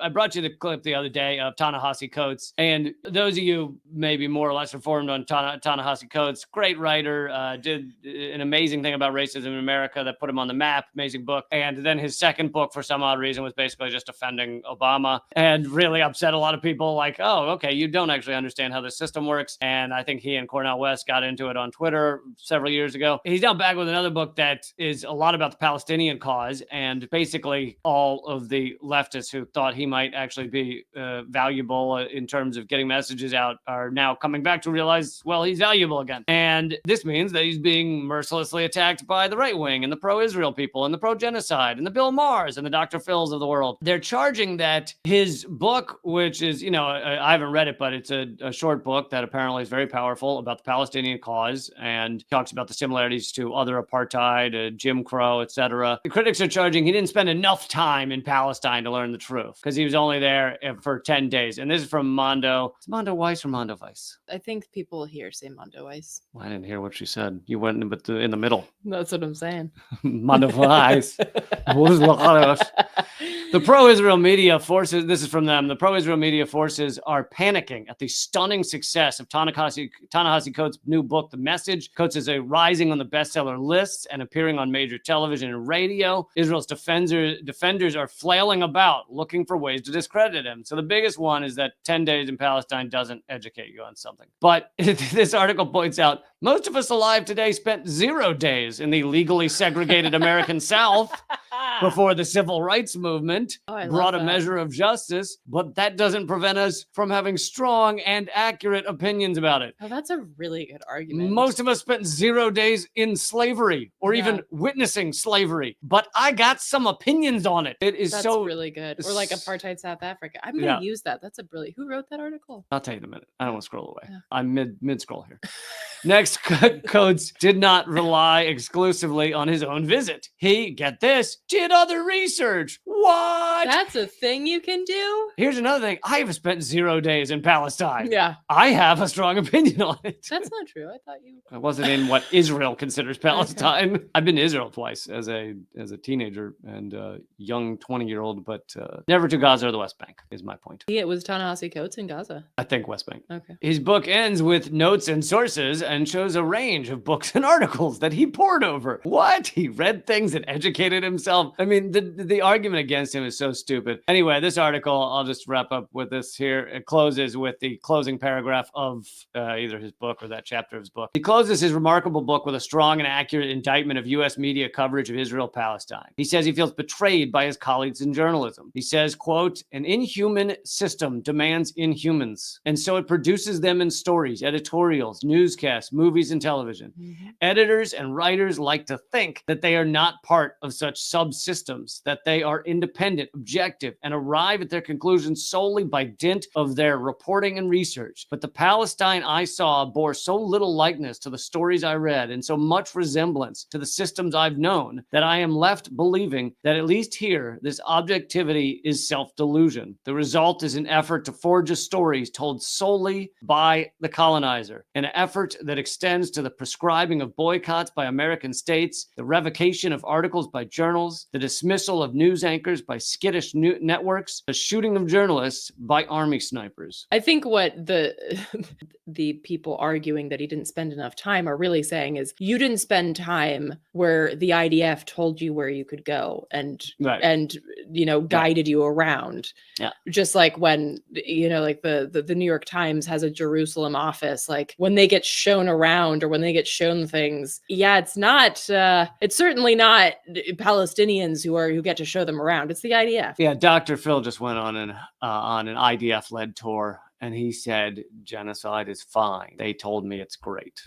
I brought you the clip the other day of Ta-Nehisi Coates, and those of you maybe more or less informed on Ta-Nehisi Coates, great writer, did an amazing thing about racism in America that put him on the map, amazing book. And then his second book, for some odd reason, was basically just defending Obama and really upset a lot of people like, oh, okay, you don't actually understand how the system works. And I think he and Cornel West got into it on Twitter several years ago. He's now back with another book that is a lot about the Palestinian cause, and basically all of the leftists who thought he might actually be valuable in terms of getting messages out are now coming back to realize, well, he's valuable again. And this means that he's being mercilessly attacked by the right wing and the pro-Israel people and the pro-genocide and the Bill Maher's and the Dr. Phils of the world. They're charging that his book, which is, I haven't read it, but it's a short book that apparently is very powerful about the Palestinian cause and talks about the similarities to other apartheid, Jim Crow, etc. The critics are charging he didn't spend enough time in Palestine to learn the truth because he was only there for 10 days. And this is from Mondo. It's Mondo Weiss or Mondo Weiss? I think people here say Mondo Weiss. Well, I didn't hear what she said. You went in the middle. That's what I'm saying. Mondo Weiss. The pro-Israel media forces, this is from them, the pro-Israel media forces are panicking at the stunning success of Ta-Nehisi Coates' new book, The Message. Coates is rising on the bestseller lists and appearing on major television and radio. Israel's defenders are flailing about, looking for ways to discredit him. So the biggest one is that 10 days in Palestine doesn't educate you on something. But this article points out, most of us alive today spent 0 days in the legally segregated American South before the civil rights movement brought a measure of justice, but that doesn't prevent us from having strong and accurate opinions about it. Oh, that's a really good argument. Most of us spent 0 days in slavery or even witnessing slavery, but I got some opinions on it. That's really good. Or like apartheid South Africa. I'm going to use that. That's a brilliant. Who wrote that article? I'll tell you in a minute. I don't want to scroll away. Yeah. I'm mid scroll here. Next, Coates did not rely exclusively on his own visit. He, get this, did other research. What? That's a thing you can do? Here's another thing. I have spent 0 days in Palestine. Yeah. I have a strong opinion on it. That's not true. I thought you... I wasn't in what Israel considers Palestine. Okay. I've been to Israel twice as a teenager and a young 20-year-old, but never to Gaza or the West Bank, is my point. It was Ta-Nehisi Coates in Gaza. I think West Bank. Okay. His book ends with notes and sources and shows a range of books and articles that he pored over. What? He read things and educated himself. I mean, the argument against him is so stupid. Anyway, this article, I'll just wrap up with this here. It closes with the closing paragraph of either his book or that chapter of his book. He closes his remarkable book with a strong and accurate indictment of U.S. media coverage of Israel-Palestine. He says he feels betrayed by his colleagues in journalism. He says, quote, an inhuman system demands inhumans, and so it produces them in stories, editorials, newscasts, movies, and television. Mm-hmm. Editors and writers like to think that they are not part of such subsystems, that they are independent, objective, and arrive at their conclusions solely by dint of their reporting and research. But the Palestine I saw bore so little likeness to the stories I read and so much resemblance to the systems I've known that I am left believing that at least here, this objectivity is self-delusion. The result is an effort to forge a story told solely by the colonizer, an effort that extends to the prescribing of boycotts by American states, the revocation of articles by journals, the dismissal of news anchors by skittish networks, the shooting of journalists by army snipers. I think what the people arguing that he didn't spend enough time are really saying is you didn't spend time where the IDF told you where you could go and guided you around. Yeah. Just like when like the New York Times has a Jerusalem office, like when they get shown around or when they get shown things, it's certainly not Palestinians who get to show them around. It's the IDF. Yeah, Dr. Phil just went on an IDF-led tour, and he said genocide is fine. They told me it's great.